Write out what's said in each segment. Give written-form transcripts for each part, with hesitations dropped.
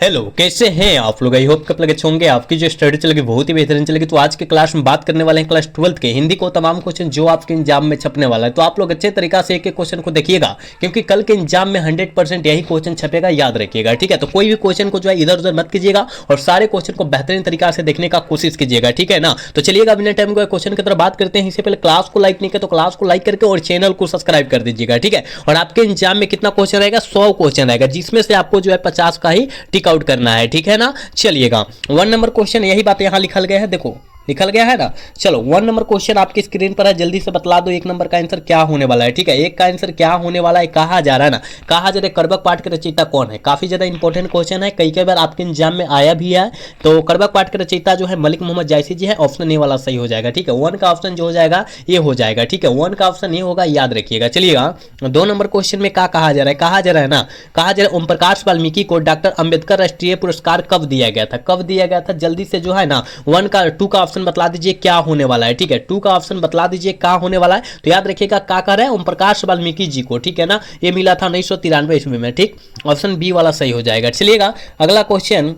Hello, कैसे हैं आप लोग। आई होप कब लगे होंगे आपकी जो स्टडी चलेगी बहुत ही बेहतरीन चलेगी। तो आज के क्लास में बात करने वाले हैं क्लास 12th के हिंदी को तमाम क्वेश्चन जो आपके एग्जाम में छपने वाला है। तो आप लोग अच्छे तरीका से एक एक क्वेश्चन को देखिएगा, क्योंकि कल के एग्जाम में 100% यही क्वेश्चन छपेगा, याद रखिएगा। ठीक है, तो कोई भी क्वेश्चन को जो है इधर उधर मत कीजिएगा और सारे क्वेश्चन को बेहतरीन तरीका से देखने का कोशिश कीजिएगा। ठीक है ना। तो चलिएगा बिना टाइम को क्वेश्चन की तरफ बात करते हैं। इससे पहले क्लास को लाइक नहीं किया तो क्लास को लाइक करके और चैनल को सब्सक्राइब कर दीजिएगा। ठीक है, और आपके एग्जाम में कितना क्वेश्चन रहेगा, 100 क्वेश्चन आएगा, जिसमें से आपको जो है 50 का ही टिक आउट करना है। ठीक है ना। चलिएगा 1 नंबर क्वेश्चन, यही बात यहां लिखल गया है, देखो लिखल गया है ना। चलो 1 नंबर क्वेश्चन आपकी स्क्रीन पर है, जल्दी से बतला दो 1 नंबर का आंसर क्या होने वाला है। ठीक है, एक का आंसर क्या होने वाला है, कहा जा रहा है ना, कहा जा रहा है करबक पाठ के रचयिता कौन है। काफी ज्यादा इंपॉर्टेंट क्वेश्चन है, कई बार आपके एग्जाम में आया भी है। तो करबक पाठ के रचयिता जो है मलिक मोहम्मद जायसी जी है। ऑप्शन ए वाला सही हो जाएगा। ठीक है, 1 का ऑप्शन जो हो जाएगा ये हो जाएगा। ठीक है, 1 का ऑप्शन ये होगा, याद रखिएगा। चलिएगा 2 नंबर क्वेश्चन में क्या कहा जा रहा है, कहा जा रहा है ना, कहा जा रहा है ओम प्रकाश वाल्मीकि को डॉक्टर अंबेडकर राष्ट्रीय पुरस्कार कब दिया गया था, कब दिया गया था। जल्दी से जो है ना 2 का ऑप्शन बतला दीजिए क्या होने वाला है। ठीक है, 2 का ऑप्शन बतला दीजिए क्या होने वाला है। तो याद रखिएगा क्या कर रहा है, ओम प्रकाश वाल्मीकि जी को। ठीक है ना, ये मिला था 1993 ईस्वी में। ठीक, ऑप्शन बी वाला सही हो जाएगा। चलिएगा अगला क्वेश्चन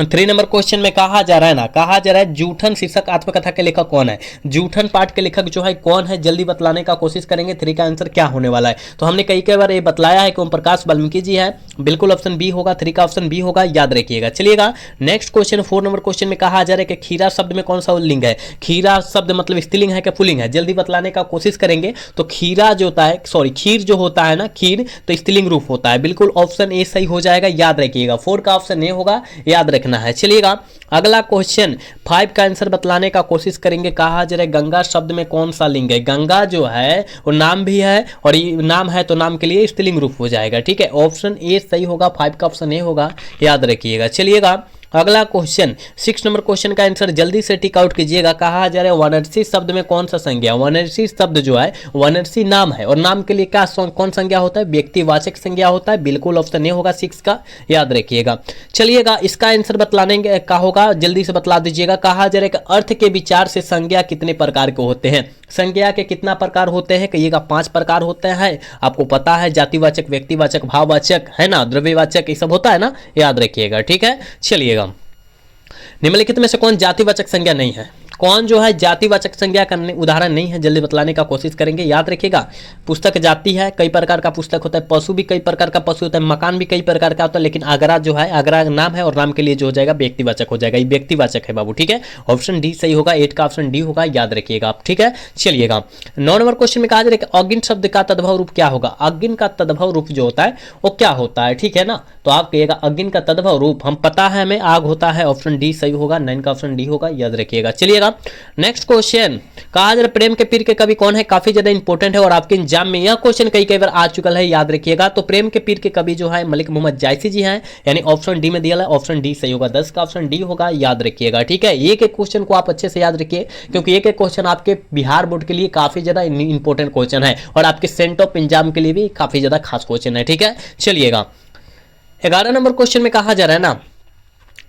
3 नंबर क्वेश्चन में कहा जा रहा है ना, कहा जा रहा है जूठन शीर्षक आत्मकथा के लेखक कौन है। जूठन पाठ के लेखक जो है कौन है, जल्दी बतलाने का कोशिश करेंगे। 3 का आंसर क्या होने वाला है। तो हमने कई बार ये बतलाया है कि ओम प्रकाश वाल्मीकि जी है, बिल्कुल ऑप्शन बी होगा। 3 का ऑप्शन बी होगा, याद रखिएगा। चलिएगा नेक्स्ट क्वेश्चन 4 नंबर क्वेश्चन में कहा जा रहा है कि खीरा शब्द में कौन सा लिंग है। खीरा शब्द मतलब स्त्रीलिंग है कि पुल्लिंग है, जल्दी बतलाने का कोशिश करेंगे। तो खीरा जो होता है, सॉरी खीर जो होता है ना, खीर तो स्त्रीलिंग रूप होता है, बिल्कुल ऑप्शन ए सही हो जाएगा, याद रखिएगा। 4 का ऑप्शन ए होगा, याद रखना है। चलिएगा अगला क्वेश्चन 5 का आंसर बतलाने का कोशिश करेंगे। कहा जा रहा है गंगा शब्द में कौन सा लिंग है। गंगा जो है वो नाम भी है, और ये नाम है तो नाम के लिए स्त्रीलिंग रूप हो जाएगा। ठीक है, ऑप्शन ए सही होगा, 5 का ऑप्शन ए होगा, याद रखिएगा। चलिएगा अगला क्वेश्चन 6 नंबर क्वेश्चन का आंसर जल्दी से टिक आउट कीजिएगा। कहा जा रहा है वाराणसी शब्द में कौन सा संज्ञा। वाराणसी शब्द जो है, वाराणसी नाम है और नाम के लिए क्या कौन संज्ञा होता है, व्यक्तिवाचक संज्ञा होता है, बिल्कुल ऑप्शन ए होगा 6 का, याद रखिएगा। चलिएगा इसका आंसर बतलाने का होगा, जल्दी से बतला दीजिएगा। कहा जा रहा है कि अर्थ के विचार से संज्ञा कितने प्रकार के होते हैं। संज्ञा के कितना प्रकार होते हैं, कहिएगा 5 प्रकार होते हैं। आपको पता है जातिवाचक, व्यक्तिवाचक, भाववाचक है ना, द्रव्यवाचक, ये सब होता है ना, याद रखिएगा। ठीक है, चलिएगा निम्नलिखित में से कौन जातिवाचक संज्ञा नहीं है, कौन जो है जातिवाचक संज्ञा का उदाहरण नहीं है, जल्दी बतलाने का कोशिश करेंगे। याद रखिएगा पुस्तक जाति है, कई प्रकार का पुस्तक होता है, पशु भी कई प्रकार का पशु होता है, मकान भी कई प्रकार का होता है, लेकिन आगरा जो है, आगरा नाम है और नाम के लिए जो हो जाएगा व्यक्तिवाचक हो जाएगा, ये व्यक्तिवाचक है बाबू। ठीक है, ऑप्शन डी सही होगा, 8 का ऑप्शन डी होगा, याद रखिएगा आप। ठीक है, चलिएगा 9 नंबर क्वेश्चन में कहा जा रहा है कि अगिन शब्द का तद्भव रूप क्या होगा। अगिन का तद्भव रूप जो होता है वो क्या होता है। ठीक है ना, तो आप कहिएगा अगिन का तद्भव रूप, हम पता है हमें आग होता है, ऑप्शन डी सही होगा, 9 का ऑप्शन डी होगा, याद रखिएगा। चलिएगा नेक्स्ट क्वेश्चन कहा जा रहा है प्रेम के पीर के कवि कौन है। काफी ज्यादा इंपॉर्टेंट है और आपके एग्जाम में यह क्वेश्चन कई बार आ चुका है, याद रखिएगा। तो प्रेम के पीर के कवि जो है मलिक मोहम्मद जायसी जी हैं, यानी ऑप्शन डी में दिया है, ऑप्शन डी सही होगा, 10 का ऑप्शन डी होगा, याद रखिएगा। ठीक है, एक एक क्वेश्चन को आप अच्छे से याद रखिए, क्योंकि एक एक क्वेश्चन आपके बिहार बोर्ड के लिए काफी ज्यादा इंपॉर्टेंट क्वेश्चन है और आपके सेंटर ऑफ पंजाब के लिए भी काफी ज्यादा खास क्वेश्चन है। ठीक है, चलिएगा 11 नंबर क्वेश्चन में कहा जा रहा है ना,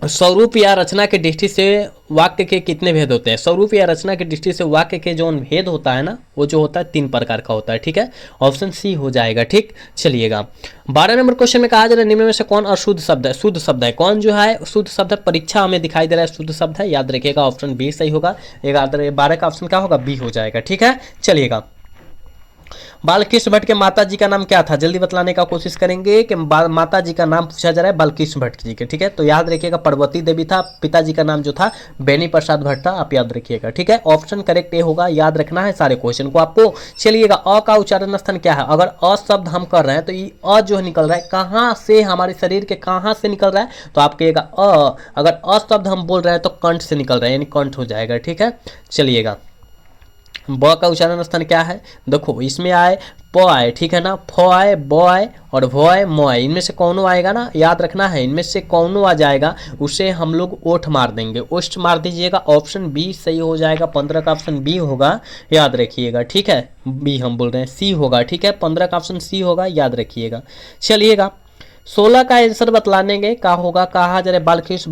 स्वरूप या रचना की दृष्टि से वाक्य के कितने भेद होते हैं। स्वरूप या रचना की दृष्टि से वाक्य के जो भेद होता है ना, वो जो होता है 3 प्रकार का होता है। ठीक है, ऑप्शन सी हो जाएगा। ठीक, चलिएगा 12 नंबर क्वेश्चन में कहा जा रहा है निम्न में से कौन अशुद्ध शब्द है। शुद्ध शब्द है, कौन जो है शुद्ध शब्द है, परीक्षा हमें दिखाई दे रहा है शुद्ध शब्द है, याद रखिएगा, ऑप्शन बी सही होगा। 12 का ऑप्शन क्या होगा, बी हो जाएगा। ठीक है, चलिएगा बालकृष्ण भट्ट के माता जी का नाम क्या था, जल्दी बतलाने का कोशिश करेंगे कि माता जी का नाम पूछा जा रहा है बालकृष्ण भट्ट जी के। ठीक है, तो याद रखिएगा पार्वती देवी था, पिताजी का नाम जो था बेनी प्रसाद भट्ट था, आप याद रखिएगा। ठीक है, ऑप्शन करेक्ट ए होगा, याद रखना है सारे क्वेश्चन को आपको। चलिएगा अ का उच्चारण स्थान क्या है। अगर अ शब्द हम कर रहे हैं तो ये अ जो है निकल रहा है कहाँ से, हमारे शरीर के कहाँ से निकल रहा है, तो आप कहिएगा अ। अगर अ शब्द हम बोल रहे हैं तो कंठ से निकल रहा है, यानी कंठ हो जाएगा। ठीक है, चलिएगा ब का उच्चारण स्थान क्या है, देखो इसमें आए प आए, ठीक है ना, फ आए, ब आए और भ आए, म आए, इनमें से कौनो आएगा ना, याद रखना है, इनमें से कौनो आ जाएगा उसे हम लोग ओठ मार देंगे, ओष्ठ मार दीजिएगा, ऑप्शन बी सही हो जाएगा। 15 का ऑप्शन बी होगा, याद रखिएगा। ठीक है, बी हम बोल रहे हैं, सी होगा। ठीक है, 15 का ऑप्शन सी होगा, याद रखिएगा। चलिएगा 16 का आंसर बतलाने का होगा। कहा जा रहा है बालकृष्ण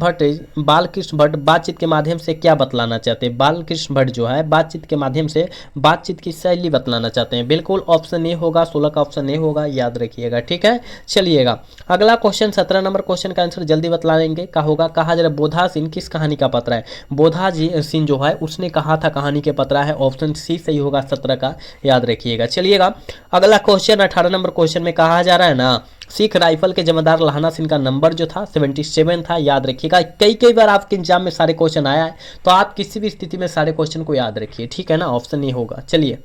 भट्ट बातचीत के माध्यम से क्या बतलाना चाहते हैं। बालकृष्ण भट्ट जो है बातचीत के माध्यम से बातचीत की शैली बतलाना चाहते हैं। बिल्कुल ऑप्शन ए होगा, 16 का ऑप्शन ए होगा, याद रखिएगा। ठीक है, चलिएगा अगला क्वेश्चन 17 नंबर क्वेश्चन का आंसर जल्दी बतलाएंगे। का होगा। कहा जा रहा है बोधा सिंह किस कहानी का पत्र है। बोधा जी सिंह जो है उसने कहा था कहानी के पत्र है। ऑप्शन सी सही होगा 17 का, याद रखिएगा। चलिएगा अगला क्वेश्चन 18 नंबर क्वेश्चन में कहा जा रहा है ना सिख राइफल के जमादार लाहना सिंह का नंबर जो था 77 था, याद रखिएगा। कई बार आपके एग्जाम में सारे क्वेश्चन आया है, तो आप किसी भी स्थिति में सारे क्वेश्चन को याद रखिए। ठीक है ना, ऑप्शन ए होगा। चलिए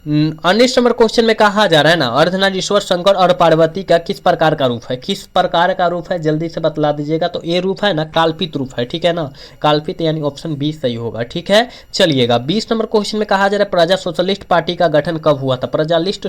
19 नंबर क्वेश्चन में कहा जा रहा है ना अर्धनारीश्वर शंकर और पार्वती का किस प्रकार का रूप है। किस प्रकार का रूप है जल्दी से बतला दीजिएगा। तो ये रूप है ना कल्पित रूप है। ठीक है ना, कल्पित यानी ऑप्शन बी सही होगा। ठीक है, चलिएगा 20 नंबर क्वेश्चन में कहा जा रहा है प्रजा सोशलिस्ट पार्टी का गठन कब हुआ था। प्रजालिस्ट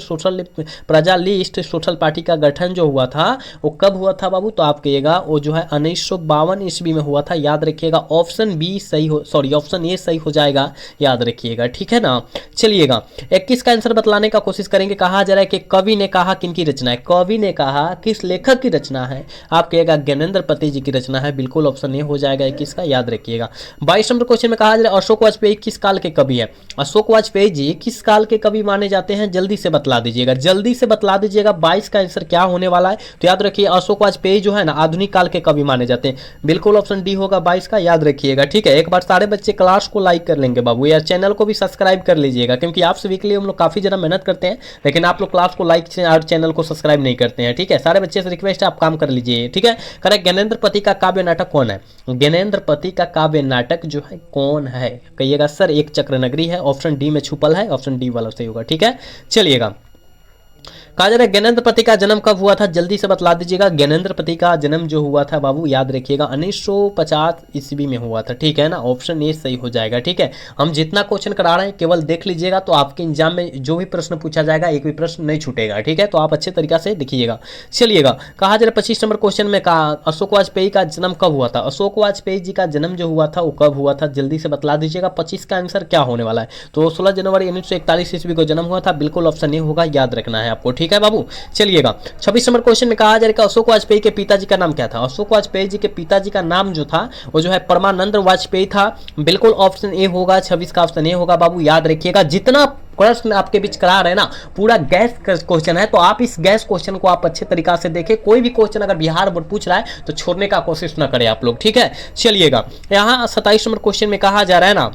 सोशल पार्टी का गठन जो हुआ था वो कब हुआ था बाबू। तो आप कहिएगा वो जो है 1952 ईस्वी में हुआ था, याद रखिएगा। ऑप्शन बी सही हो, सॉरी ऑप्शन ए सही हो जाएगा, याद रखिएगा। ठीक है ना, चलिएगा 21 का आंसर बतलाने का कोशिश करेंगे। कहा जा रहा है कि कवि ने कहा किनकी रचना है। कवि ने कहा किस लेखक की रचना है। आप कहिएगा ज्ञानेंद्र पति जी की रचना है। बिल्कुल ऑप्शन ए हो जाएगा 21 का, याद रखिएगा। 22 नंबर क्वेश्चन में कहा जा रहा है अशोक वाजपेयी किस काल के कवि है। अशोक वाजपेयी जी किस काल के कवि माने जाते हैं, जल्दी से बतला दीजिएगा। जल्दी से बतला दीजिएगा 22 का आंसर क्या होने वाला है। तो याद रखिए अशोक वाजपेयी जो है ना आधुनिक काल के कवि माने जाते हैं। बिल्कुल ऑप्शन डी होगा 22 का, याद रखिएगा। ठीक है, एक बार सारे बच्चे क्लास को लाइक कर लेंगे बाबू, या चैनल को भी सब्सक्राइब कर लीजिएगा, क्योंकि आप सभी के लिए हम लोग काफी ज़्यादा मेहनत करते हैं, लेकिन आप लोग क्लास को लाइक और चैनल को सब्सक्राइब नहीं करते हैं। ठीक है, सारे बच्चे से रिक्वेस्ट है आप काम कर लीजिए। ठीक है, करेक्ट। ज्ञानेंद्र पति का काव्य नाटक कौन है। ज्ञानेंद्र पति का काव्य नाटक जो है कौन है, कहिएगा सर एक चक्र नगरी है। ऑप्शन डी में छुपल है, ऑप्शन डी वाला सही होगा। ठीक है, चलिएगा कहा जा रहा है ज्ञानेंद्र पति का जन्म कब हुआ था, जल्दी से बतला दीजिएगा। ज्ञानेंद्र पति का जन्म जो हुआ था बाबू, याद रखिएगा 1950 ईस्वी में हुआ था। ठीक है ना, ऑप्शन ए सही हो जाएगा। ठीक है, हम जितना क्वेश्चन करा रहे हैं केवल देख लीजिएगा, तो आपके एग्जाम में जो भी प्रश्न पूछा जाएगा एक भी प्रश्न नहीं छूटेगा। ठीक है, तो आप अच्छे तरीका से देखिएगा। चलिएगा कहा जा रहा है 25 नंबर क्वेश्चन में कहा अशोक वाजपेयी का जन्म कब हुआ था। अशोक वाजपेयी जी का जन्म जो हुआ था वो कब हुआ था, जल्दी से बतला दीजिएगा। 25 का आंसर क्या होने वाला है। तो 16 जनवरी 1941 ईस्वी को जन्म हुआ था। बिल्कुल ऑप्शन ए होगा, याद रखना है आपको। ठीक है बाबू, चलिएगा 26 नंबर क्वेश्चन में कहा जा रहा है अशोक वाजपेयी के पिताजी का नाम क्या था। अशोक वाजपेयी जी के पिताजी का नाम जो था वो जो है परमानंद वाजपेयी था। बिल्कुल ऑप्शन ए होगा, 26 का ऑप्शन ए होगा बाबू, याद रखिएगा। जितना प्रश्न आपके बीच करा रहे हैं ना पूरा गैस क्वेश्चन है, तो आप इस गैस क्वेश्चन को आप अच्छे तरीका से देखें। कोई भी क्वेश्चन अगर बिहार बोर्ड पूछ रहा है तो छोड़ने का कोशिश ना करें आप लोग। ठीक है, चलिएगा यहाँ 27 नंबर क्वेश्चन में कहा जा रहा है ना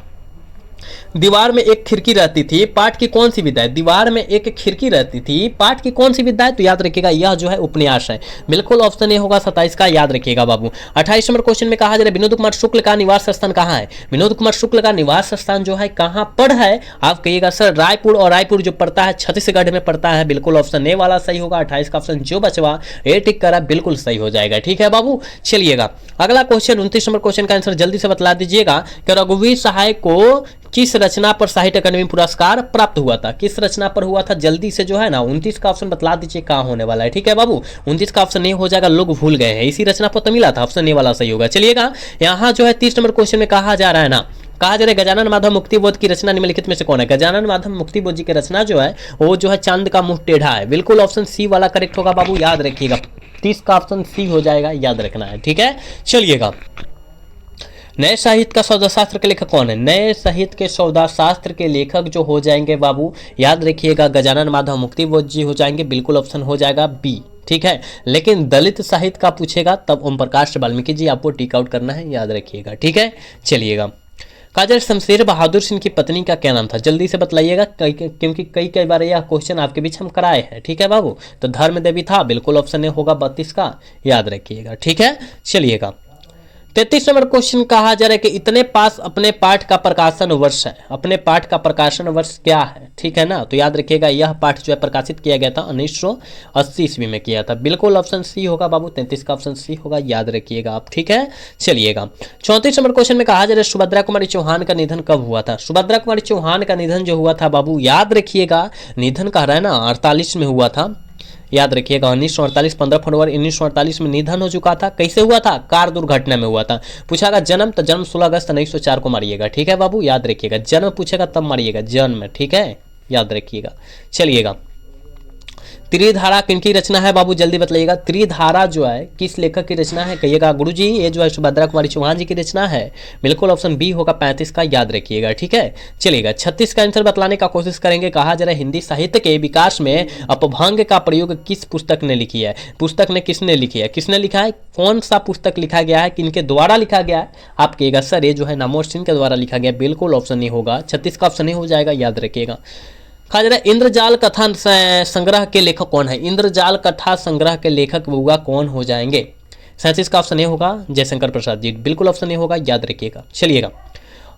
दीवार में एक खिड़की रहती थी, पाठ की कौन सी विधा है। दीवार में एक खिड़की रहती थी, पाठ की कौन सी विधा है। तो याद रखिएगा यह जो है उपन्यास है। बिल्कुल ऑप्शन ए होगा 27 का, याद रखिएगा बाबू। 28 नंबर क्वेश्चन में कहा जा रहा है विनोद कुमार शुक्ल का निवास स्थान कहाँ है। विनोद कुमार शुक्ल का निवास स्थान जो है कहाँ पर है। आप कहिएगा सर रायपुर, और रायपुर जो पड़ता है छत्तीसगढ़ में पड़ता है। बिल्कुल ऑप्शन ए वाला सही होगा। 28 का ऑप्शन जो बचवा ए टिक करा बिल्कुल सही हो जाएगा। ठीक है बाबू, चलिएगा अगला क्वेश्चन 29 नंबर क्वेश्चन का आंसर जल्दी से बतला दीजिएगा कि रघुवीर सहाय को किस रचना पर साहित्य अकादमी पुरस्कार प्राप्त हुआ था। किस रचना पर हुआ था, जल्दी से जो है ना 29 का ऑप्शन बतला दीजिए कहाँ होने वाला है। ठीक है बाबू, 29 का ऑप्शन ए हो जाएगा लोग भूल गए हैं, इसी रचना पर तो मिला था। ऑप्शन ए वाला सही होगा। चलिएगा यहाँ जो है 30 नंबर क्वेश्चन में कहा जा रहा है ना कहा जा रहा है गजानन माधव मुक्तिबोध की रचना निम्नलिखित में से कौन है। गजानन माधव मुक्तिबोध जी की रचना जो है वो जो है चांद का मुंह टेढ़ा है। बिल्कुल ऑप्शन सी वाला करेक्ट होगा बाबू, याद रखिएगा। 30 का ऑप्शन सी हो जाएगा, याद रखना है। ठीक है, चलिएगा नए साहित्य का सौदा शास्त्र के लेखक कौन है। नए साहित्य के सौदा शास्त्र के लेखक जो हो जाएंगे बाबू, याद रखिएगा गजानन माधव मुक्तिबोध जी हो जाएंगे। बिल्कुल ऑप्शन हो जाएगा बी। ठीक है, लेकिन दलित साहित्य का पूछेगा तब ओम प्रकाश वाल्मीकि जी आपको टिक आउट करना है, याद रखिएगा। ठीक है, चलिएगा काजल शमशेर बहादुर सिंह की पत्नी का क्या नाम था, जल्दी से बतलाइएगा, क्योंकि कई बार यह क्वेश्चन आपके बीच हम कराए हैं। ठीक है बाबू, तो धर्म देवी था। बिल्कुल ऑप्शन ए होगा 32 का, याद रखिएगा। ठीक है, चलिएगा 33 नंबर क्वेश्चन कहा जा रहा है कि इतने पास अपने पाठ का प्रकाशन वर्ष है। अपने पाठ का प्रकाशन वर्ष क्या है। ठीक है ना, तो याद रखिएगा यह पाठ जो है प्रकाशित किया गया था 1980 ईस्वी में किया था। बिल्कुल ऑप्शन सी होगा बाबू, 33 का ऑप्शन सी होगा, याद रखिएगा आप। ठीक है, चलिएगा 34 नंबर क्वेश्चन में कहा जा रहा है सुभद्रा कुमारी चौहान का निधन कब हुआ था। सुभद्रा कुमारी चौहान का निधन जो हुआ था बाबू, याद रखिएगा निधन कह रहा है ना 48 में हुआ था, याद रखिएगा 1948 15 फरवरी 1948 में निधन हो चुका था। कैसे हुआ था, कार दुर्घटना में हुआ था। पूछागा जन्म, तो जन्म 16 अगस्त 1904 को मारिएगा। ठीक है बाबू, याद रखिएगा। जन्म पूछेगा तब मारिएगा जन्म। ठीक है, याद रखिएगा। चलिएगा त्रिधारा किनकी रचना है बाबू, जल्दी बताइएगा। त्रिधारा जो है किस लेखक की रचना है, कहिएगा गुरुजी ये जो है सुभद्रा कुमारी चौहान जी की रचना है। बिल्कुल ऑप्शन बी होगा 35 का, याद रखिएगा, ठीक है। चलिएगा 36 का आंसर बतलाने का कोशिश करेंगे। कहा जा रहा है हिंदी साहित्य के विकास में अपभ्रंग का प्रयोग किस पुस्तक ने लिखी है। पुस्तक ने किसने लिखी है, किसने लिखा है, कौन सा पुस्तक लिखा गया है, किनके द्वारा लिखा गया है। आप कहिएगा सर ये जो है नमोर सिंह के द्वारा लिखा गया। बिल्कुल ऑप्शन नहीं होगा, 36 का ऑप्शन नहीं हो जाएगा, याद रखिएगा। कहा जा रहा है इंद्रजाल कथा संग्रह के लेखक कौन है। इंद्रजाल कथा संग्रह के लेखक हुआ कौन हो जाएंगे। 37 का ऑप्शन नहीं होगा, जयशंकर प्रसाद जी। बिल्कुल ऑप्शन नहीं होगा, याद रखिएगा। चलिएगा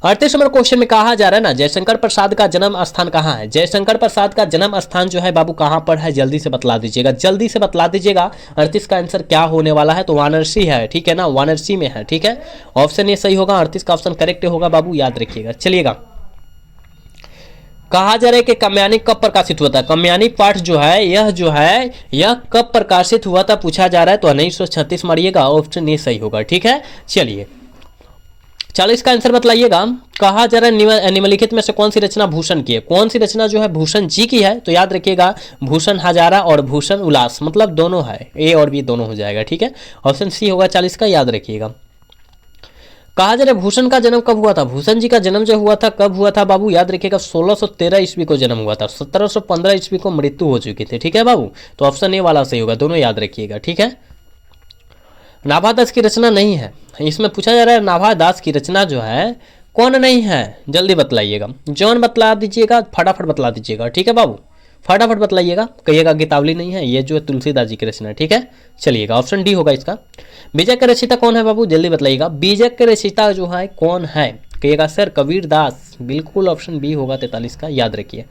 38 नंबर क्वेश्चन में कहा जा रहा है ना जयशंकर प्रसाद का जन्म स्थान कहाँ है। जयशंकर प्रसाद का जन्म स्थान जो है बाबू कहाँ पर है, जल्दी से बतला दीजिएगा, जल्दी से बतला दीजिएगा। 38 का आंसर क्या होने वाला है, तो वाराणसी है, ठीक है ना, वाराणसी में है, ठीक है। ऑप्शन ये सही होगा, 38 का ऑप्शन करेक्ट होगा बाबू, याद रखिएगा। चलिएगा कहा जा रहा है कि काम्यानी कब प्रकाशित हुआ था। काम्यानी पाठ जो है यह कब प्रकाशित हुआ था पूछा जा रहा है, तो 1936 मारिएगा, ऑप्शन ये सही होगा, ठीक है। चलिए 40 का आंसर बतलाइएगा। कहा जा रहा है निम्नलिखित में से कौन सी रचना भूषण की है। कौन सी रचना जो है भूषण जी की है, तो याद रखिएगा भूषण हजारा और भूषण उल्लास, मतलब दोनों है, ए और बी दोनों हो जाएगा, ठीक है। ऑप्शन सी होगा 40 का, याद रखिएगा। कहा जा रहा है भूषण का जन्म कब हुआ था। भूषण जी का जन्म जो हुआ था कब हुआ था बाबू, याद रखिएगा 1613 ईस्वी को जन्म हुआ था, 1715 ईस्वी को मृत्यु हो चुकी थी, ठीक है बाबू। तो ऑप्शन ए वाला सही होगा, दोनों याद रखिएगा, ठीक है। नाभादास की रचना नहीं है, इसमें पूछा जा रहा है नाभादास की रचना जो है कौन नहीं है, जल्दी बतलाइएगा। जॉन बतला दीजिएगा, फटाफट बतला दीजिएगा, ठीक है बाबू, फटाफट बतलाइएगा। कहिएगा गीतावली नहीं है, ये जो है तुलसीदास जी की रचना है, ठीक है। चलिएगा ऑप्शन डी होगा इसका। बीजक के रचयिता कौन है बाबू, जल्दी बतलाइएगा। बीजक के रचयिता जो है कौन है, कहिएगा सर कबीर दास। बिल्कुल ऑप्शन बी होगा 43 का, याद रखिए।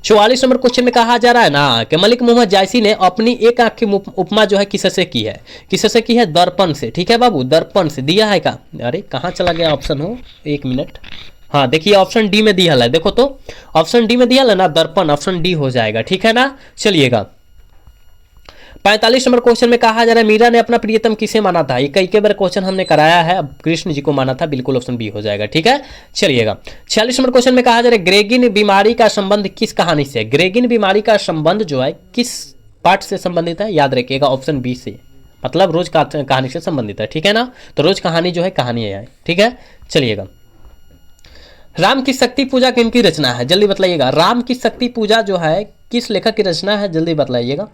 44 नंबर क्वेश्चन में कहा जा रहा है ना कि मलिक मोहम्मद जायसी ने अपनी एक आंख की उपमा जो है किससे की है। किससे की है, दर्पण से, ठीक है बाबू, दर्पण से दिया है का। अरे कहाँ चला गया ऑप्शन हो, एक मिनट। हाँ देखिए ऑप्शन डी में दिया है, देखो तो ऑप्शन डी में दिया है ना, दर्पण, ऑप्शन डी हो जाएगा, ठीक है ना। चलिएगा 45 नंबर क्वेश्चन में कहा जा रहा है मीरा ने अपना प्रियतम किसे माना था। ये कई बार क्वेश्चन हमने कराया है, अब कृष्ण जी को माना था, बिल्कुल ऑप्शन बी हो जाएगा, ठीक है। चलिएगा 46 नंबर क्वेश्चन में कहा जा रहा है ग्रेगिन बीमारी का संबंध किस कहानी से। ग्रेगिन बीमारी का संबंध जो है किस पाठ से संबंधित है, याद रखिएगा ऑप्शन बी से, मतलब रोज कहानी से संबंधित है, ठीक है ना। तो रोज कहानी जो है कहानी है, ठीक है। चलिएगा राम की शक्ति पूजा किनकी रचना है, जल्दी बतलाइएगा। राम की शक्ति पूजा जो है किस लेखक की रचना है, जल्दी बतलाइएगा।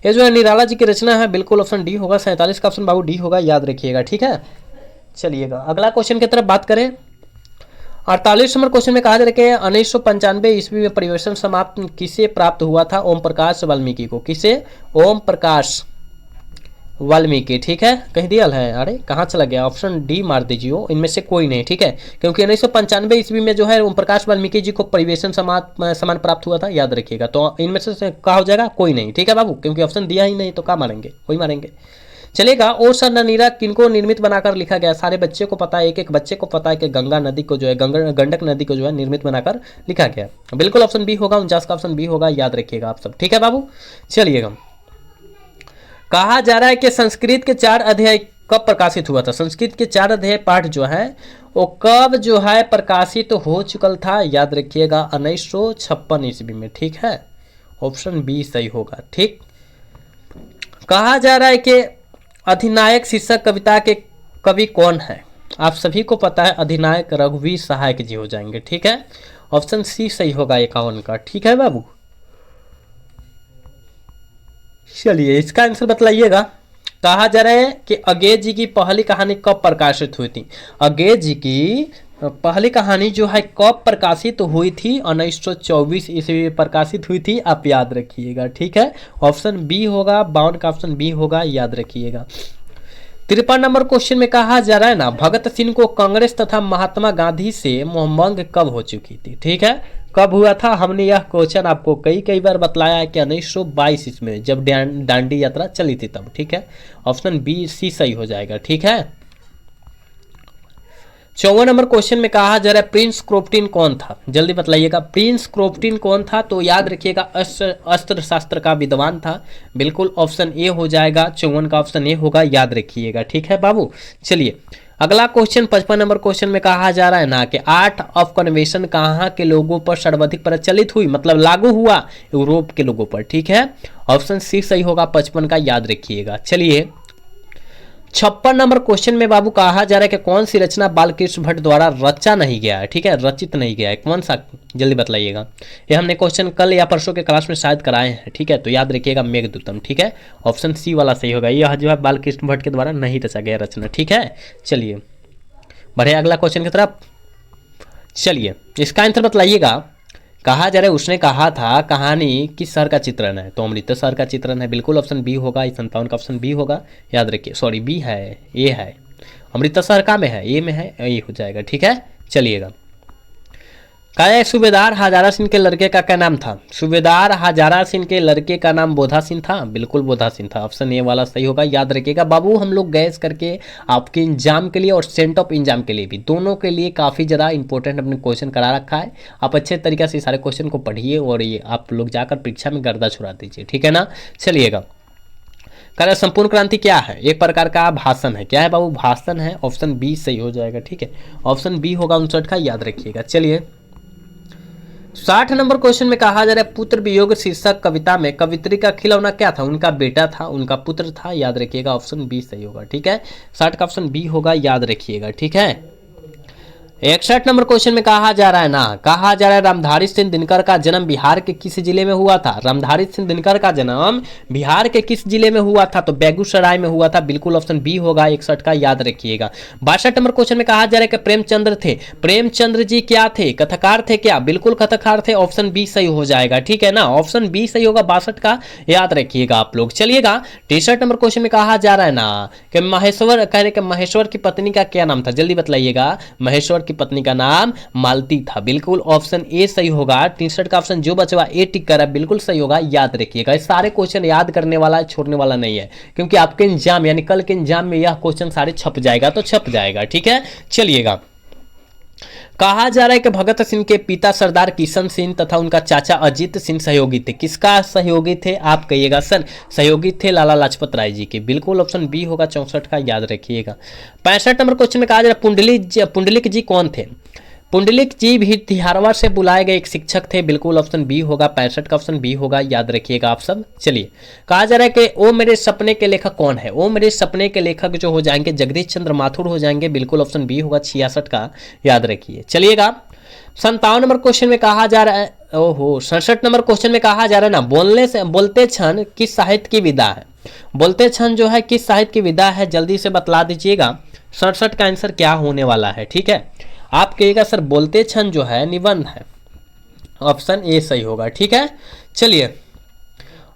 ये जो है निराला जी की रचना है, बिल्कुल ऑप्शन डी होगा। 47 का ऑप्शन बाबू डी होगा, याद रखिएगा, ठीक है। चलिएगा अगला क्वेश्चन की तरफ बात करें। 48 नंबर क्वेश्चन में कहा जा रहा है 1995 ईस्वी में परिवेशन समाप्त किसे प्राप्त हुआ था, ओम प्रकाश वाल्मीकि को। किसे, ओम प्रकाश वाल्मीकि, ठीक है। कहीं दिया है, अरे कहाँ चला गया, ऑप्शन डी मार दीजिए, इनमें से कोई नहीं, ठीक है। क्योंकि 1995 ईस्वी में जो है ओम प्रकाश वाल्मीकि जी को परिवेशन सम्मान प्राप्त हुआ था, याद रखिएगा। तो इनमें से क्या हो जाएगा, कोई नहीं, ठीक है बाबू, क्योंकि ऑप्शन दिया ही नहीं तो क्या मारेंगे, कोई मारेंगे। चलेगा और सर ननीरा किनको निर्मित बनाकर लिखा गया। सारे बच्चे को पता है, एक एक बच्चे को पता है कि गंगा नदी को जो है गंडक नदी को जो है निर्मित बनाकर लिखा गया। बिल्कुल ऑप्शन बी होगा, 49 का ऑप्शन बी होगा, याद रखिएगा आप सब, ठीक है बाबू। चलिएगा कहा जा रहा है कि संस्कृत के 4 अध्याय कब प्रकाशित हुआ था। संस्कृत के 4 अध्याय पाठ जो है वो कब जो है प्रकाशित हो चुकल था, याद रखिएगा 1956 ईस्वी में, ठीक है। ऑप्शन बी सही होगा, ठीक। कहा जा रहा है कि अधिनायक शीर्षक कविता के कवि कौन है। आप सभी को पता है अधिनायक रघुवीर सहायक जी हो जाएंगे, ठीक है। ऑप्शन सी सही होगा 51 का, ठीक है बाबू। चलिए इसका आंसर बतलाइएगा। कहा जा रहा है कि अगेज जी की पहली कहानी कब प्रकाशित हुई थी। अगेज जी की पहली कहानी जो है कब प्रकाशित हुई थी, 1924 ईस्वी में प्रकाशित हुई थी, आप याद रखिएगा, ठीक है। ऑप्शन बी होगा, 52 का ऑप्शन बी होगा, याद रखिएगा। 53 नंबर क्वेश्चन में कहा जा रहा है ना भगत सिंह को कांग्रेस तथा महात्मा गांधी से मोहभंग कब हो चुकी थी, ठीक है। कब हुआ था, हमने यह क्वेश्चन आपको कई बार बतलाया है कि 1922 इसमें जब दांडी यात्रा चली थी तब, ठीक है। ऑप्शन बी सी सही हो जाएगा, ठीक है। 54 नंबर क्वेश्चन में कहा जा रहा है प्रिंस क्रोपटिन कौन था, जल्दी बतलाइएगा। प्रिंस क्रोपटिन कौन था, तो याद रखिएगा अस्त्र शास्त्र का विद्वान था। बिल्कुल ऑप्शन ए हो जाएगा, 54 का ऑप्शन ए होगा, याद रखिएगा। ठीक है बाबू। चलिए अगला क्वेश्चन 55 नंबर क्वेश्चन में कहा जा रहा है ना कि आर्ट ऑफ कन्वेंशन कहाँ के लोगों पर सर्वाधिक प्रचलित हुई, मतलब लागू हुआ, यूरोप के लोगों पर। ठीक है, ऑप्शन सी सही होगा 55 का, याद रखिएगा। चलिए 56 नंबर क्वेश्चन में बाबू कहा जा रहा है कि कौन सी रचना बालकृष्ण भट्ट द्वारा रचा नहीं गया है। ठीक है, रचित नहीं गया है, कौन सा, जल्दी बतलाइएगा। ये हमने क्वेश्चन कल या परसों के क्लास में शायद कराए हैं। ठीक है, तो याद रखिएगा मेघदूतम। ठीक है, ऑप्शन सी वाला सही होगा, यह जो है बालकृष्ण भट्ट के द्वारा नहीं रचा गया रचना। ठीक है, चलिए बढ़े अगला क्वेश्चन की तरफ। चलिए इसका आंसर बतलाइएगा। कहा जा रहा है उसने कहा था कहानी किस शहर का चित्रण है, तो अमृतसर का चित्रण है। बिल्कुल ऑप्शन बी होगा, 57 का ऑप्शन बी होगा, याद रखिए। सॉरी बी है, ए है, अमृतसर का में है, ए में है, ए हो जाएगा। ठीक है, चलिएगा। कहा है सूबेदार हजारा सिंह के लड़के का क्या नाम था, सूबेदार हजारा सिंह के लड़के का नाम बोधा सिंह था। बिल्कुल बोधा सिंह था, ऑप्शन ए वाला सही होगा, याद रखिएगा बाबू। हम लोग गैस करके आपके एग्जाम के लिए और सेंट ऑफ एग्जाम के लिए भी, दोनों के लिए काफ़ी ज़्यादा इंपॉर्टेंट अपने क्वेश्चन करा रखा है। आप अच्छे तरीके से सारे क्वेश्चन को पढ़िए और ये आप लोग जाकर परीक्षा में गर्दा छुड़ा दीजिए। ठीक है ना, चलिएगा। कह रहा संपूर्ण क्रांति क्या है, एक प्रकार का भाषण है। क्या है बाबू, भाषण है, ऑप्शन बी सही हो जाएगा। ठीक है, ऑप्शन बी होगा 59 का, याद रखिएगा। चलिए 60 नंबर क्वेश्चन में कहा जा रहा है पुत्र वियोग शीर्षक कविता में कवित्री का खिलौना क्या था, उनका बेटा था, उनका पुत्र था, याद रखिएगा। ऑप्शन बी सही होगा। ठीक है, 60 का ऑप्शन बी होगा, याद रखिएगा। ठीक है, 61 नंबर क्वेश्चन में कहा जा रहा है ना, कहा जा रहा है रामधारी सिंह दिनकर का जन्म बिहार के किस जिले में हुआ था। रामधारी सिंह दिनकर का जन्म बिहार के किस जिले में हुआ था, तो बेगूसराय में हुआ था। बिल्कुल ऑप्शन बी होगा 61 का, याद रखिएगा। 62 नंबर क्वेश्चन में कहा जा रहा है कि प्रेमचंद्र थे, प्रेमचंद्र जी क्या थे, कथाकार थे क्या, बिल्कुल कथाकार थे, ऑप्शन बी सही हो जाएगा। ठीक है ना, ऑप्शन बी सही होगा 62 का, याद रखिएगा आप लोग। चलिएगा 63 नंबर क्वेश्चन में कहा जा रहा है ना कि महेश्वर, कह रहे कि महेश्वर की पत्नी का क्या नाम था, जल्दी बतलाइएगा। महेश्वर की पत्नी का नाम मालती था। बिल्कुल ऑप्शन ए सही होगा। 63 का ऑप्शन जो बचवा ए टिक कर है, बिल्कुल सही होगा, याद रखिएगा। ये सारे क्वेश्चन याद करने वाला है, छोड़ने वाला नहीं है, क्योंकि आपके एग्जाम यानी कल के एग्जाम में यह क्वेश्चन सारे छप जाएगा, तो छप जाएगा। ठीक है, चलिएगा। कहा जा रहा है कि भगत सिंह के पिता सरदार किशन सिंह तथा उनका चाचा अजीत सिंह सहयोगी थे। किसका सहयोगी थे, आप कहिएगा सर। सहयोगी थे लाला लाजपत राय जी के। बिल्कुल ऑप्शन बी होगा 64 का, याद रखिएगा। 65 नंबर क्वेश्चन में कहा जा रहा है पुंडलिक जी कौन थे। पुंडलिक जी भी बिहारवा से बुलाए गए एक शिक्षक थे। बिल्कुल ऑप्शन बी होगा, 65 का ऑप्शन बी होगा, याद रखिएगा आप सब। चलिए कहा जा रहा है कि ओ मेरे सपने के लेखक कौन है। ओ मेरे सपने के लेखक जो हो जाएंगे जगदीश चंद्र माथुर हो जाएंगे। बिल्कुल ऑप्शन बी होगा 66 का, याद रखिए। चलिएगा 57 नंबर क्वेश्चन में कहा जा रहा है, ओहो 67 नंबर क्वेश्चन में कहा जा रहा है ना, बोलते क्षण किस साहित्य की विधा है। बोलते क्षण जो है किस साहित्य की विधा है, जल्दी से बतला दीजिएगा। 67 का आंसर क्या होने वाला है। ठीक है, आप कहिएगा सर बोलते क्षण जो है निबंध है, ऑप्शन ए सही होगा। ठीक है, चलिए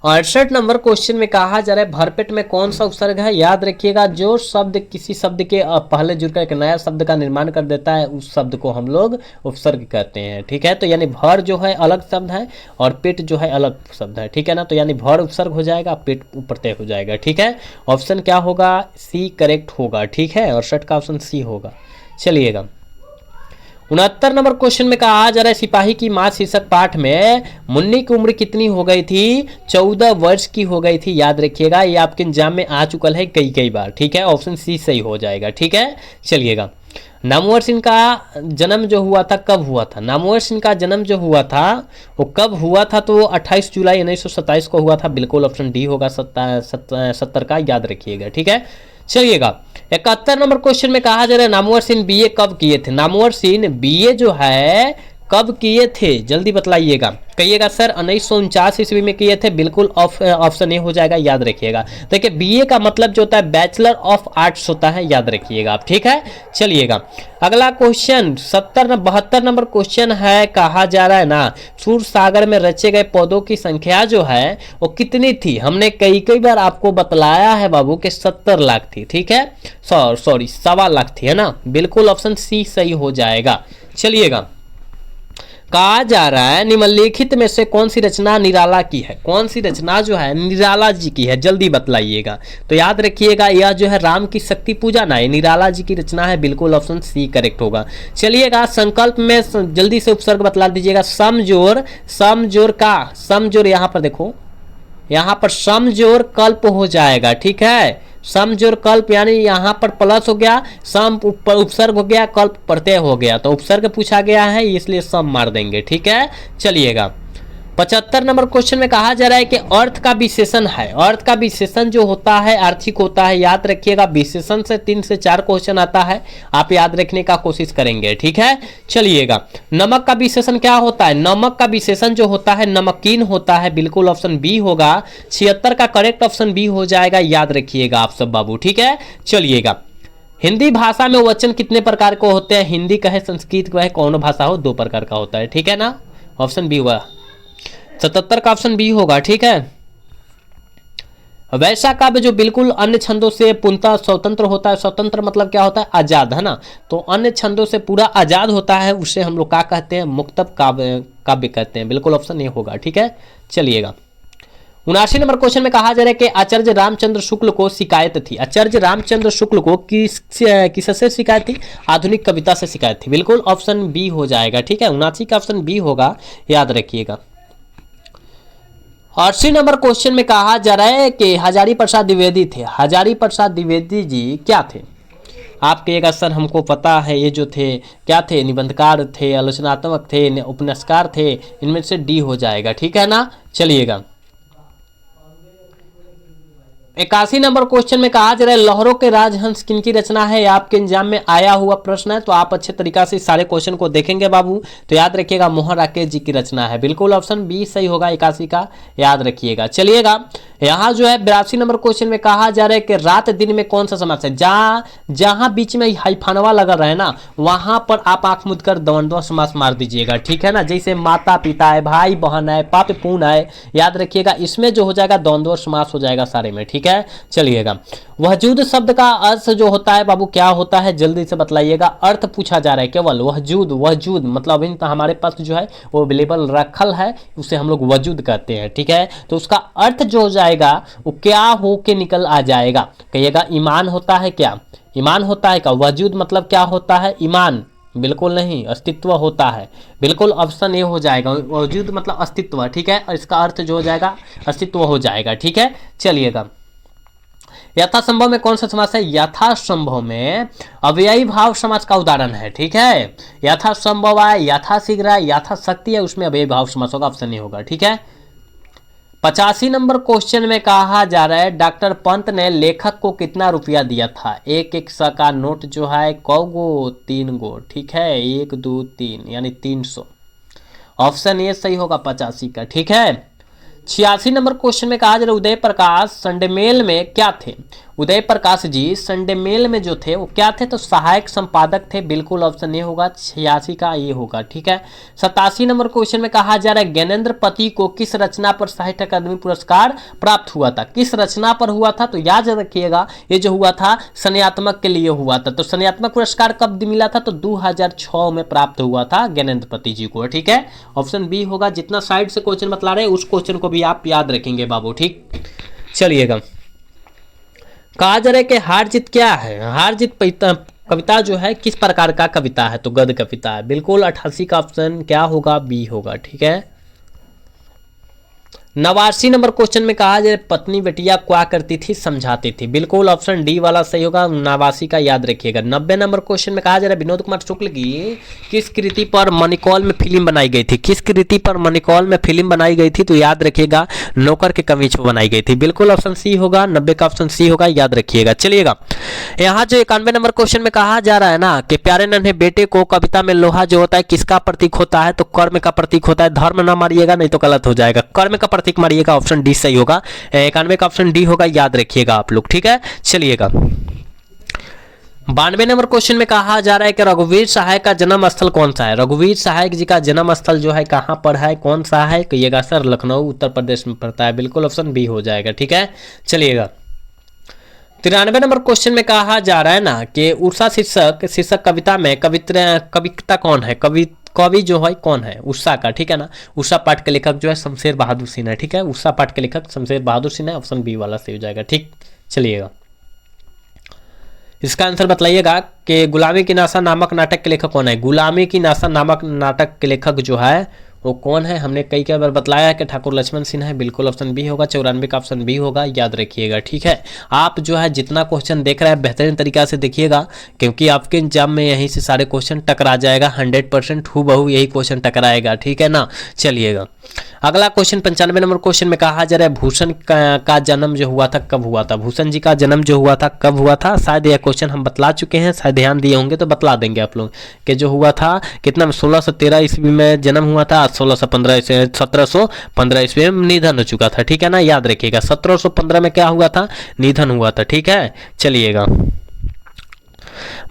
68 नंबर क्वेश्चन में कहा जा रहा है भरपेट में कौन सा उपसर्ग है, याद रखिएगा। जो शब्द किसी शब्द के पहले जुड़कर एक नया शब्द का निर्माण कर देता है, उस शब्द को हम लोग उपसर्ग कहते हैं। ठीक है, तो यानी भर जो है अलग शब्द है और पेट जो है अलग शब्द है। ठीक है ना, तो यानी भर उपसर्ग हो जाएगा, पेट प्रत्यय हो जाएगा। ठीक है, ऑप्शन क्या होगा, सी करेक्ट होगा। ठीक है, 68 का ऑप्शन सी होगा। चलिएगा 69 नंबर क्वेश्चन में कहा जा रहा है सिपाही की मां शीर्षक पाठ में मुन्नी की उम्र कितनी हो गई थी, 14 वर्ष की हो गई थी, याद रखिएगा। ये आपके एग्जाम में आ चुका है कई बार। ठीक है, ऑप्शन सी सही हो जाएगा। ठीक है, चलिएगा नामवर सिंह का जन्म जो हुआ था कब हुआ था। नामवर सिंह का जन्म जो हुआ था वो कब हुआ था, तो 28 जुलाई 1927 को हुआ था। बिल्कुल ऑप्शन डी होगा 70 का, याद रखिएगा। ठीक है, चलिएगा 71 नंबर क्वेश्चन में कहा जा रहा है नामवर सिंह बीए कब किए थे। नामवर सिंह बीए जो है कब किए थे, जल्दी बतलाइएगा। कहिएगा सर 1949 ईस्वी में किए थे। बिल्कुल ऑप्शन ए हो जाएगा, याद रखिएगा। देखिए बीए का मतलब जो होता है बैचलर ऑफ आर्ट्स होता है, याद रखिएगा आप। ठीक है, चलिएगा अगला क्वेश्चन 72 नंबर क्वेश्चन है। कहा जा रहा है ना सूर सागर में रचे गए पौधों की संख्या जो है वो कितनी थी। हमने कई बार आपको बतलाया है बाबू के 70 लाख थी। ठीक है, सॉरी 1.25 लाख थी, है ना। बिल्कुल ऑप्शन सी सही हो जाएगा। चलिएगा कहा जा रहा है निम्नलिखित में से कौन सी रचना निराला की है, कौन सी रचना जो है निराला जी की है, जल्दी बतलाइएगा। तो याद रखिएगा यह जो है राम की शक्ति पूजा ना है, निराला जी की रचना है, बिल्कुल ऑप्शन सी करेक्ट होगा। चलिएगा संकल्प में जल्दी से उपसर्ग बतला दीजिएगा। समजोर, समजोर का समजोर, यहाँ पर देखो, यहाँ पर समजोर कल्प हो जाएगा, ठीक है। समजोर कल्प यानी यहाँ पर प्लस हो गया, सम उपसर्ग हो गया, कल्प प्रत्यय हो गया, तो उपसर्ग पूछा गया है इसलिए सम मार देंगे, ठीक है। चलिएगा 75 नंबर क्वेश्चन में कहा जा रहा है कि अर्थ का विशेषण है। अर्थ का विशेषण जो होता है आर्थिक होता है, याद रखिएगा। विशेषण से 3 से 4 क्वेश्चन आता है, आप याद रखने का कोशिश करेंगे, ठीक है। चलिएगा नमक का विशेषण क्या होता है, नमक का विशेषण जो होता है नमकीन होता है, बिल्कुल ऑप्शन बी होगा। 76 का करेक्ट ऑप्शन बी हो जाएगा, याद रखिएगा आप सब बाबू, ठीक है। चलिएगा हिंदी भाषा में वचन कितने प्रकार के होते हैं, हिंदी कहे संस्कृत कहे कौन भाषा हो, 2 प्रकार का होता है, ठीक है ना। ऑप्शन बी हुआ 77 का ऑप्शन बी होगा, ठीक है। वैसा काव्य जो बिल्कुल अन्य छंदों से पूर्णतः स्वतंत्र होता है, स्वतंत्र मतलब क्या होता है, आजाद, है ना। तो अन्य छंदों से पूरा आजाद होता है, उसे हम लोग क्या कहते हैं, मुक्तक काव्य कहते हैं, बिल्कुल ऑप्शन ए होगा, ठीक है। चलिएगा 79 नंबर क्वेश्चन में कहा जा रहा है कि आचार्य रामचंद्र शुक्ल को शिकायत थी। आचार्य रामचंद्र शुक्ल को किससे शिकायत थी, आधुनिक कविता से शिकायत थी, बिल्कुल ऑप्शन बी हो जाएगा, ठीक है। 79 का ऑप्शन बी होगा, याद रखिएगा। 80 नंबर क्वेश्चन में कहा जा रहा है कि हजारी प्रसाद द्विवेदी थे। हजारी प्रसाद द्विवेदी जी क्या थे, आपके एक सर हमको पता है, ये जो थे क्या थे, निबंधकार थे, आलोचनात्मक थे, उपन्यासकार थे, इनमें से डी हो जाएगा, ठीक है ना। चलिएगा 81 नंबर क्वेश्चन में कहा जा रहा है लहरों के राजहंस किनकी रचना है, आपके एग्जाम में आया हुआ प्रश्न है, तो आप अच्छे तरीका से सारे क्वेश्चन को देखेंगे बाबू, तो याद रखिएगा मोहन राकेश जी की रचना है, बिल्कुल ऑप्शन बी सही होगा 81 का, याद रखिएगा। चलिएगा यहाँ जो है 82 नंबर क्वेश्चन में कहा जा रहा है कि रात दिन में कौन सा समास है, जहां बीच में हाइफानवा लगा रहे ना वहां पर आप आंख मूंद कर द्वंद्व समास मार दीजिएगा, ठीक है ना। जैसे माता पिता है, भाई बहन है, पाप पूर्ण है, याद रखिएगा इसमें जो हो जाएगा द्वंद्व समास हो जाएगा सारे में, ठीक है। चलिएगा वहजूद शब्द का अर्थ जो होता है बाबू क्या होता है, जल्दी से बतलाइएगा। अर्थ पूछा जा रहा है केवल वहजूद, वहजूद मतलब अभी हमारे पास जो है वो अवेलेबल रखल है, उसे हम लोग वजूद कहते हैं, ठीक है। तो उसका अर्थ जो हो जाएगा वो क्या हो के निकल आ जाएगा, कहिएगा ईमान होता है क्या, ईमान होता है क्या, वजूद मतलब क्या होता है, ईमान, बिल्कुल नहीं, अस्तित्व होता है, बिल्कुल ऑप्शन ए हो जाएगा, वजूद मतलब अस्तित्व, ठीक है। और इसका अर्थ जो हो जाएगा अस्तित्व हो जाएगा, ठीक है। चलिएगा यथासंभव में कौन सा समास है, यथासंभव में अव्ययी भाव समास का उदाहरण है, ठीक है। यथासंभव है, यथाशीघ्र है, यथाशक्ति है, उसमें अव्ययी भाव समास होगा, ऑप्शन ए होगा, ठीक है। 85 नंबर क्वेश्चन में कहा जा रहा है डॉक्टर पंत ने लेखक को कितना रुपया दिया था, एक एक सौ का नोट जो है कौ गो, 3 गो, ठीक है, 1 2 3 यानी 300, ऑप्शन ए सही होगा 85 का, ठीक है। 86 नंबर क्वेश्चन में कहा जा रहा है उदय प्रकाश संडे मेल में क्या थे, उदय प्रकाश जी संडे मेल में जो थे वो क्या थे, तो सहायक संपादक थे, बिल्कुल ऑप्शन ए होगा, 86 का ये होगा, ठीक है। 87 नंबर क्वेश्चन में कहा जा रहा है ज्ञानेंद्र पति को किस रचना पर साहित्य अकादमी पुरस्कार प्राप्त हुआ था, किस रचना पर हुआ था, तो याद रखिएगा ये जो हुआ था सन्यात्मक के लिए हुआ था, तो सन्यात्मक पुरस्कार कब मिला था, तो 2006 में प्राप्त हुआ था ज्ञानेंद्र पति जी को, ठीक है। ऑप्शन बी होगा, जितना साइड से क्वेश्चन बतला रहे हैं उस क्वेश्चन को भी आप याद रखेंगे बाबू, ठीक। चलिएगा कहा जा रहा है कि हार जीत क्या है, हार जीत कविता जो है किस प्रकार का कविता है, तो गद्य कविता है, बिल्कुल 88 का ऑप्शन क्या होगा, बी होगा, ठीक है। 89 नंबर क्वेश्चन में कहा जाए पत्नी बेटिया क्या करती थी, समझाती थी, बिल्कुल ऑप्शन डी वाला सही होगा, 89 का याद रखिएगा। 90 नंबर क्वेश्चन में कहा जा रहा है विनोद कुमार शुक्ल की किस कृति पर मणिकौल में फिल्म बनाई गई थी, किस कृति पर मणिकौल में फिल्म बनाई गई थी, तो याद रखिएगा नौकर के कमीज पर बनाई गई थी, बिल्कुल ऑप्शन सी होगा, 90 का ऑप्शन सी होगा, याद रखिएगा। चलिएगा यहाँ जो 91 नंबर क्वेश्चन में कहा जा रहा है ना कि प्यारे नन्हे बेटे को कविता में लोहा जो होता है किसका प्रतीक होता है, तो कर्म का प्रतीक होता है, धर्म ना मारिएगा नहीं तो गलत हो जाएगा, कर्म का प्रतीक मारिएगा, ऑप्शन डी सही होगा, 91 का ऑप्शन डी होगा, याद रखिएगा आप लोग, ठीक है। चलिएगा 92 नंबर क्वेश्चन में कहा जा रहा है कि रघुवीर सहाय का जन्म स्थल कौन सा है, रघुवीर सहाय जी का जन्म स्थल जो है कहां पर है, कौन सा है, कहिएगा सर लखनऊ उत्तर प्रदेश में पड़ता है, बिल्कुल ऑप्शन बी हो जाएगा, ठीक है। चलिएगा 93 नंबर क्वेश्चन में कहा जा रहा है ना कि उषा शीर्षक कविता में कविता कौन है, कवि जो है कौन है, उषा का, ठीक है ना। उषा पाठ के लेखक जो है शमशेर बहादुर सिन्हा है, ठीक है। उषा पाठ के लेखक शमशेर बहादुर सिन्हा, ऑप्शन बी वाला सही हो जाएगा, ठीक। चलिएगा इसका आंसर बताइएगा कि गुलामी की नासा नामक नाटक के लेखक कौन है। गुलामी की नासा नामक नाटक के लेखक जो है वो कौन है, हमने कई बार बतलाया है कि ठाकुर लक्ष्मण सिन्हा है, बिल्कुल ऑप्शन बी होगा। 94 का ऑप्शन बी होगा, याद रखिएगा, ठीक है। आप जो है जितना क्वेश्चन देख रहे हैं बेहतरीन तरीका से देखिएगा, क्योंकि आपके एग्जाम में यहीं से सारे क्वेश्चन टकरा जाएगा, 100% हूबहू यही क्वेश्चन टकराएगा, ठीक है ना। चलिएगा अगला क्वेश्चन 95 नंबर क्वेश्चन में कहा जा रहा है भूषण का जन्म जो हुआ था कब हुआ था। भूषण जी का जन्म जो हुआ था कब हुआ था, शायद यह क्वेश्चन हम बतला चुके हैं, शायद ध्यान दिए होंगे तो बतला देंगे आप लोग कि जो हुआ था कितना में 1613 ईस्वी में जन्म हुआ था, 1715 ईस्वी में निधन हो चुका था, ठीक है ना। याद रखिएगा 1715 में क्या हुआ था, निधन हुआ था, ठीक है। चलिएगा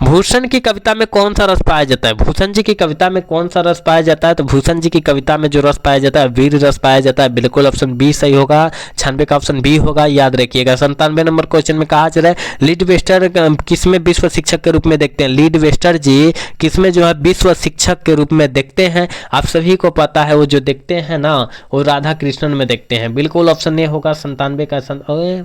भूषण की कविता में कौन सा रस पाया जाता है। भूषण जी की कविता में कौन सा रस पाया जाता है, तो भूषण जी की कविता में जो रस पाया जाता है वीर रस पाया जाता है, बिल्कुल ऑप्शन बी सही होगा। 96 का ऑप्शन बी होगा, याद रखिएगा। 97 नंबर क्वेश्चन में कहा जा रहा है लीड वेस्टर किसमें विश्व शिक्षक के रूप में देखते हैं। लीड वेस्टर जी किसमें जो है विश्व शिक्षक के रूप में देखते हैं, आप सभी को पता है वो जो देखते हैं ना वो राधा कृष्णन में देखते हैं, बिल्कुल ऑप्शन ए होगा। 97 का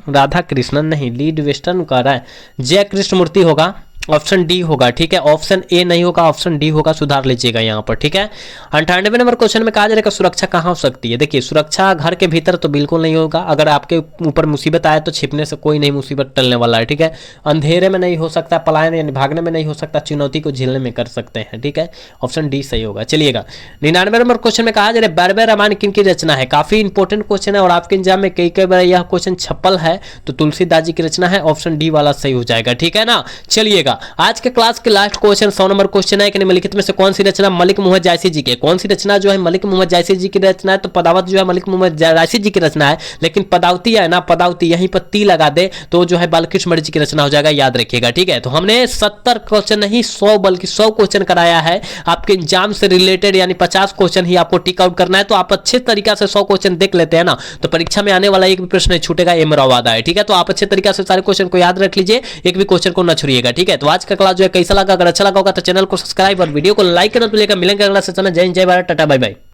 राधा कृष्णन नहीं, लीड वेस्टर्न कह रहा है, जय कृष्णमूर्ति होगा, ऑप्शन डी होगा, ठीक है। ऑप्शन ए नहीं होगा, ऑप्शन डी होगा, सुधार लीजिएगा यहाँ पर, ठीक है। 98 नंबर क्वेश्चन में कहा जाएगा सुरक्षा कहाँ हो सकती है। देखिए सुरक्षा घर के भीतर तो बिल्कुल नहीं होगा, अगर आपके ऊपर मुसीबत आए तो छिपने से कोई नहीं मुसीबत टलने वाला है, ठीक है। अंधेरे में नहीं हो सकता, पलायन यानी भागने में नहीं हो सकता, चुनौती को झेलने में कर सकते हैं, ठीक है। ऑप्शन डी सही होगा। चलिएगा 99 नंबर क्वेश्चन में कहा जा रहा है बैरबे रामायण किन की रचना है। काफी इंपॉर्टेंट क्वेश्चन है और आपके एग्जाम में कई बार यह क्वेश्चन छप्पल है, तो तुलसीदास जी की रचना है, ऑप्शन डी वाला सही हो जाएगा, ठीक है ना। चलिएगा आज के क्लास के लास्ट क्वेश्चन 100 नंबर क्वेश्चन है कि निम्नलिखित में से कौन सी रचना मलिक मोहम्मद जायसी जी के, कौन सी रचना जो है मलिक मोहम्मद जायसी जी की रचना है। तो पदावत जो है मलिक मोहम्मद जायसी जी की रचना है, लेकिन पदावती है ना, पदावती यहीं पर ती लगा दे तो जो है बालकृष्ण मणि जी की रचना हो जाएगा, याद रखिएगा, ठीक है। तो हमने 70 क्वेश्चन नहीं 100 बल्कि 100 क्वेश्चन कराया है आपके एग्जाम से रिलेटेड, यानी 50 क्वेश्चन ही आपको टिक आउट करना है। तो आप अच्छे तरीके से 100 क्वेश्चन देख लेते हैं ना, तो परीक्षा में आने वाला एक भी प्रश्न नहीं छूटेगा, ये मेरा वादा है, ठीक है। तो आप अच्छे तरीके से सारे क्वेश्चन को याद रख लीजिए, एक भी क्वेश्चन को न छोड़िएगा, ठीक है। तो आज का क्लास जो है कैसा लगा, अगर अच्छा लगा होगा तो चैनल को सब्सक्राइब और वीडियो को लाइक करना तो मिलेगा। मिलेंगे अगला सेशन में। जय हिंद, जय भारत, टाटा बाय बाय।